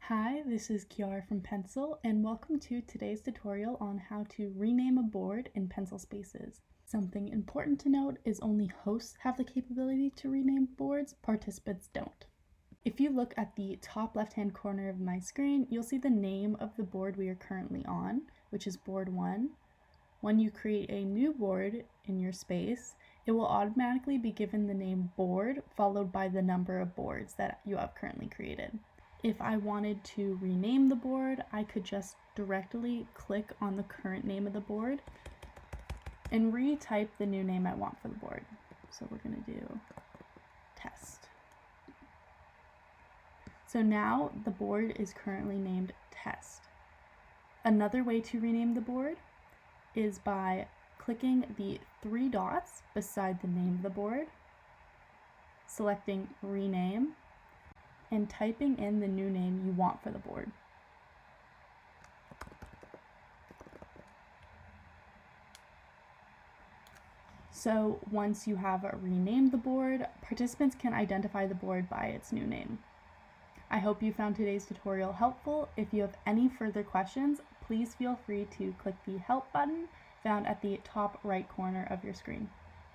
Hi, this is Kiara from Pencil, and welcome to today's tutorial on how to rename a board in Pencil Spaces. Something important to note is only hosts have the capability to rename boards, participants don't. If you look at the top left-hand corner of my screen, you'll see the name of the board we are currently on, which is board 1. When you create a new board in your space, it will automatically be given the name board followed by the number of boards that you have currently created. If I wanted to rename the board, I could just directly click on the current name of the board and retype the new name I want for the board. So we're going to do test. So now the board is currently named test. Another way to rename the board is by clicking the 3 dots beside the name of the board, selecting rename, and typing in the new name you want for the board. So once you have renamed the board, participants can identify the board by its new name. I hope you found today's tutorial helpful. If you have any further questions, please feel free to click the help button found at the top right corner of your screen.